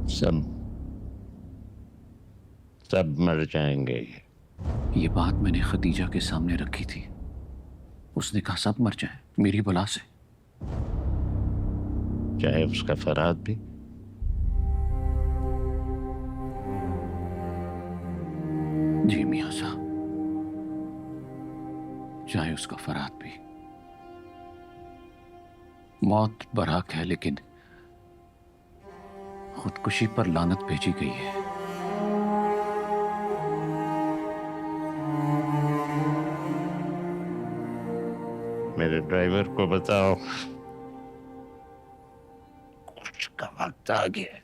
सब सब मर जाएंगे। ये बात मैंने खदीजा के सामने रखी थी। उसने कहा सब मर जाए मेरी बला से। चाहे उसका फराद भी। जी मियां साहब, चाहे उसका फराद भी। मौत बराक है लेकिन खुदकुशी पर लानत भेजी गई है। मेरे ड्राइवर को बताओ कुछ का वक्त आ गया।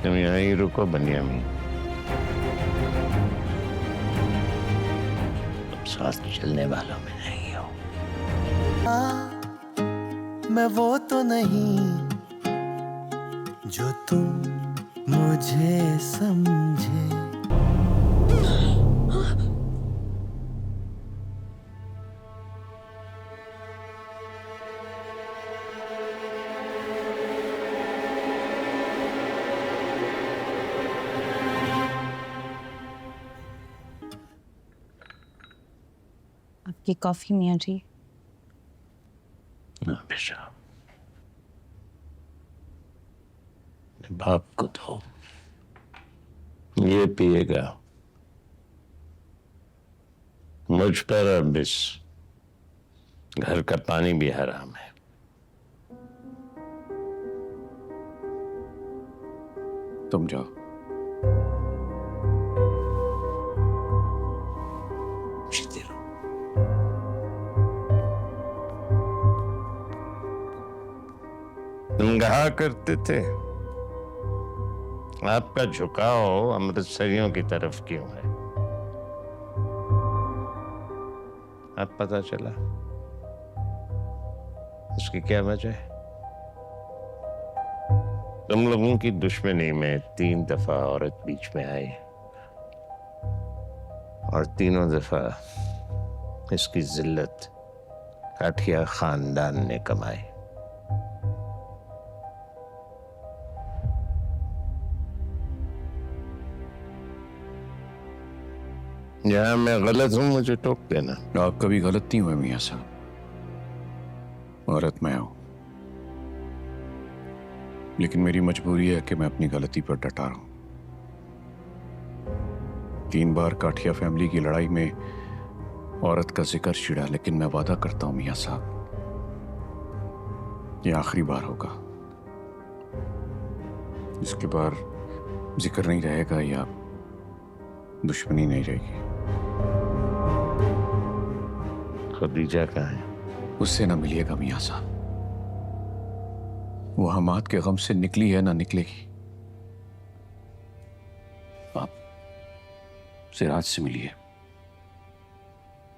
तुम यहीं रुको बनियामीन, तुम साथ चलने वालों में नहीं हो। मैं वो तो नहीं जो तुम मुझे समझे। आपकी कॉफी मियाँ जी। बेशा बाप को दो, ये पिएगा। मुझ पर अब इस घर का पानी भी हराम है। तुम जाओ। जीते रहो। तुम कहा करते थे आपका झुकाव अमृतसरियों की तरफ क्यों है? अब पता चला उसकी क्या वजह है। तुम लोगों की दुश्मनी में 3 दफा औरत बीच में आई और तीनों दफा इसकी जिल्लत काठिया खानदान ने कमाई। यहां मैं गलत हूं मुझे टोक देना। आप कभी गलत नहीं हुए मियां साहब, औरत मैं हूं, लेकिन मेरी मजबूरी है कि मैं अपनी गलती पर डटा रहूं। 3 बार काठिया फैमिली की लड़ाई में औरत का जिक्र छिड़ा, लेकिन मैं वादा करता हूं मियां साहब, ये आखिरी बार होगा। इसके बाद जिक्र नहीं रहेगा या दुश्मनी नहीं रहेगी। खदीजा कहाँ है? उससे ना मिलिएगा मियां साहब, वो हमाद के गम से निकली है ना निकलेगी। आप सिराज से मिलिए,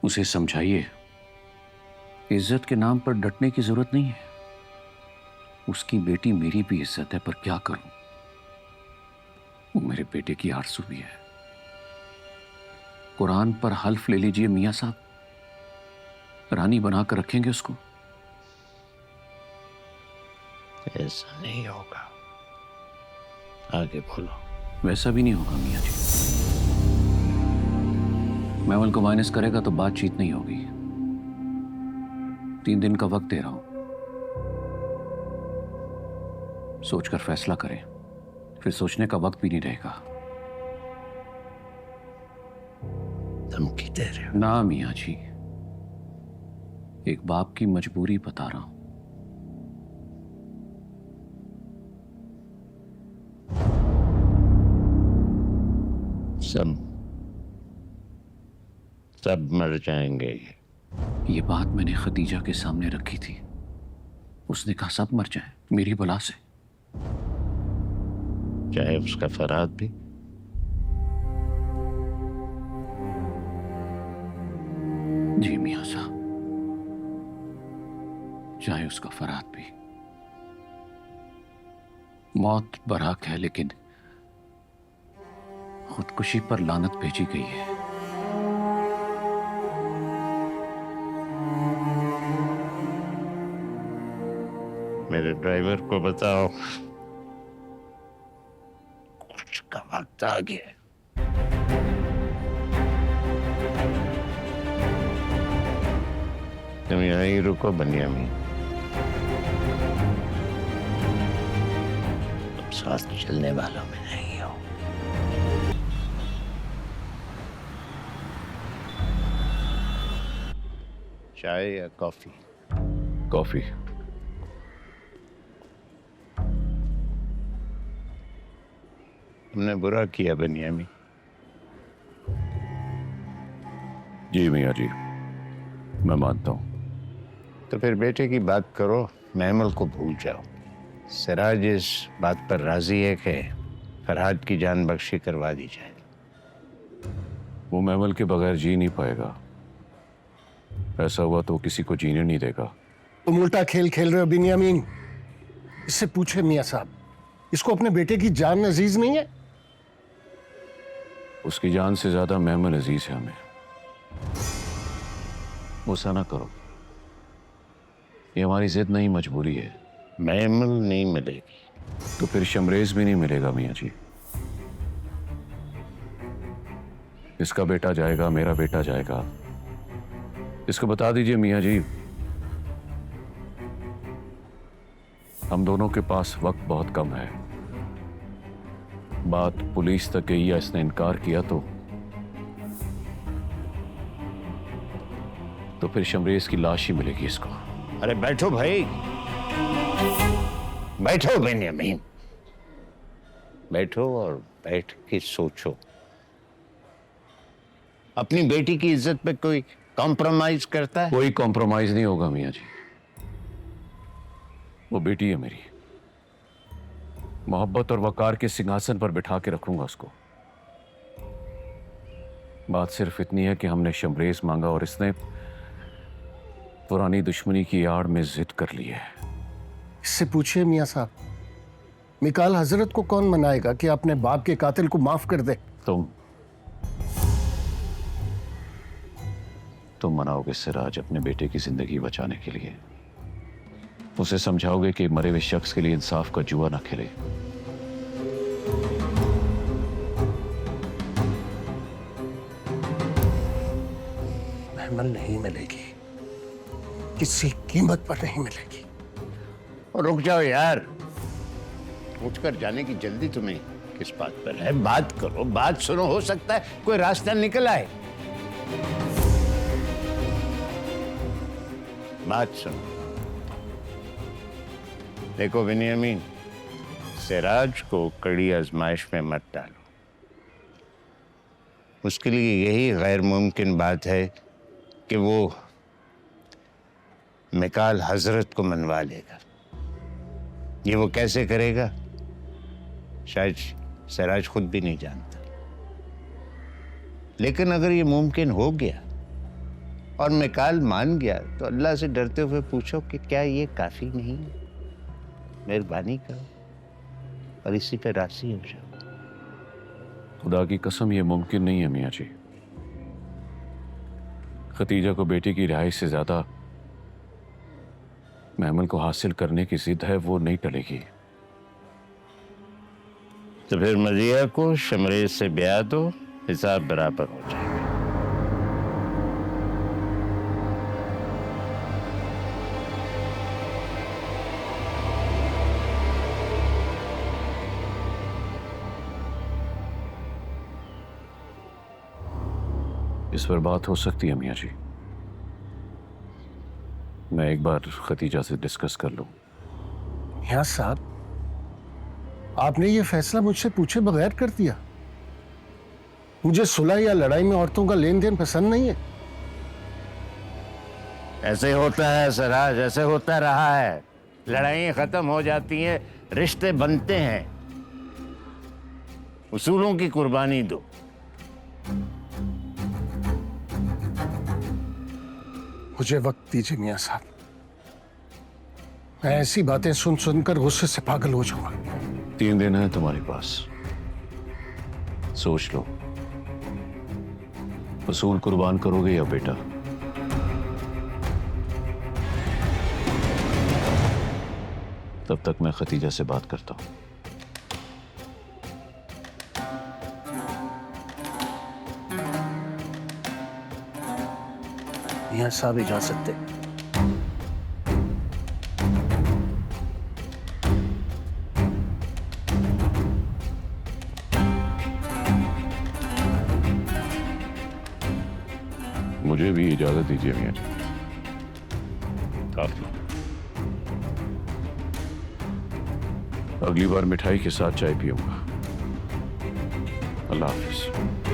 उसे समझाइए इज्जत के नाम पर डटने की जरूरत नहीं है। उसकी बेटी मेरी भी इज्जत है, पर क्या करूं, वो मेरे बेटे की आरज़ू भी है। कुरान पर हल्फ ले लीजिए मियां साहब, रानी बनाकर रखेंगे उसको। ऐसा नहीं होगा, आगे बोलो। वैसा भी नहीं होगा मियां जी। मैवल को माइनस करेगा तो बातचीत नहीं होगी। 3 दिन का वक्त दे रहा हूं, सोचकर फैसला करें, फिर सोचने का वक्त भी नहीं रहेगा। धमकी दे रहे हो? ना मियां जी, एक बाप की मजबूरी बता रहा हूं। सब मर जाएंगे। ये बात मैंने खदीजा के सामने रखी थी। उसने कहा सब मर जाए मेरी बला से। चाहे उसका फराद भी। जी मियां साहब, चाहे उसका फराद भी। मौत बराक है लेकिन खुदकुशी पर लानत भेजी गई है। मेरे ड्राइवर को बताओ कुछ का वक्त आ गया। तुम यहीं रुको बनियामीन, तुम साथ चलने वालों में नहीं हो। चाय या कॉफी? कॉफी। हमने बुरा किया बनियामीन। जी मियाँ जी, मैं मानता हूँ। तो फिर बेटे की बात करो, महमल को भूल जाओ। सिराज इस बात पर राजी है कि फरहाद की जान बख्शी करवा दी जाए। वो महमल के बगैर जी नहीं पाएगा। ऐसा हुआ तो किसी को जीने नहीं देगा। तुम उल्टा खेल खेल रहे हो बिन्यामीन। इससे पूछे मियाँ साहब, इसको अपने बेटे की जान अजीज नहीं है? उसकी जान से ज्यादा महमल अजीज है हमें। गुस्सा ना करो, ये हमारी जिद नहीं, मजबूरी है। महमल नहीं मिलेगी तो फिर शमरेज भी नहीं मिलेगा मियाँ जी। इसका बेटा जाएगा, मेरा बेटा जाएगा। इसको बता दीजिए मियाँ जी, हम दोनों के पास वक्त बहुत कम है। बात पुलिस तक गई या इसने इनकार किया तो फिर शमरेज की लाश ही मिलेगी इसको। अरे बैठो भाई, बैठो बेनियामीन, बैठो और बैठ के सोचो। अपनी बेटी की इज्जत पे कोई कॉम्प्रोमाइज करता है? कोई कॉम्प्रोमाइज नहीं होगा मियाँ जी। वो बेटी है मेरी, मोहब्बत और वकार के सिंहासन पर बिठा के रखूंगा उसको। बात सिर्फ इतनी है कि हमने शमरेज मांगा और इसने पुरानी दुश्मनी की आड़ में जिद कर ली है। इससे पूछिए मियाँ साहब, मिकाल हजरत को कौन मनाएगा कि अपने बाप के कातिल को माफ कर दे? तुम मनाओगे सिराज अपने बेटे की जिंदगी बचाने के लिए। उसे समझाओगे कि मरे हुए शख्स के लिए इंसाफ का जुआ ना खेले। महमल नहीं मिलेगी, किसी कीमत पर नहीं मिलेगी। और रुक जाओ यार, उठकर जाने की जल्दी तुम्हें किस बात पर है? बात करो, बात सुनो, हो सकता है कोई रास्ता निकल आए। बात सुनो। देखो बिनियामीन, सिराज को कड़ी आजमाइश में मत डालो। उसके लिए यही गैर मुमकिन बात है कि वो मिकाल हजरत को मनवा लेगा। ये वो कैसे करेगा, शायद सिराज खुद भी नहीं जानता। लेकिन अगर ये मुमकिन हो गया और मिकाल मान गया, तो अल्लाह से डरते हुए पूछो कि क्या ये काफी नहीं है? मेहरबानी करो और इसी पे राजी हो जाओ। खुदा की कसम ये मुमकिन नहीं है मियाँ जी। खतीजा को बेटी की रिहाई से ज्यादा महमल को हासिल करने की जिद है, वो नहीं टलेगी। तो फिर मजिया को शमरेज से ब्याह दो, हिसाब बराबर हो जाएगा। इस पर बात हो सकती है मियाँ जी। मैं एक बार खतीजा से डिस्कस कर लूं। मियाँ साहब, आपने ये फैसला मुझसे पूछे बगैर कर दिया। मुझे सुलह या लड़ाई में औरतों का लेन देन पसंद नहीं है। ऐसे होता है सिराज, ऐसे होता रहा है। लड़ाइयाँ खत्म हो जाती हैं, रिश्ते बनते हैं। उसूलों की कुर्बानी दो। मुझे वक्त दीजिए मियाँ साहब, मैं ऐसी बातें सुन सुनकर गुस्से से पागल हो जाऊंगा। 3 दिन है तुम्हारे पास, सोच लो। उसूल कुर्बान करोगे या बेटा? तब तक मैं खतीजा से बात करता हूं। मियां साहब इजाजत दे। मुझे भी इजाजत दीजिए मियां जी। आप अगली बार मिठाई के साथ चाय पीऊंगा। अल्लाह हाफिज।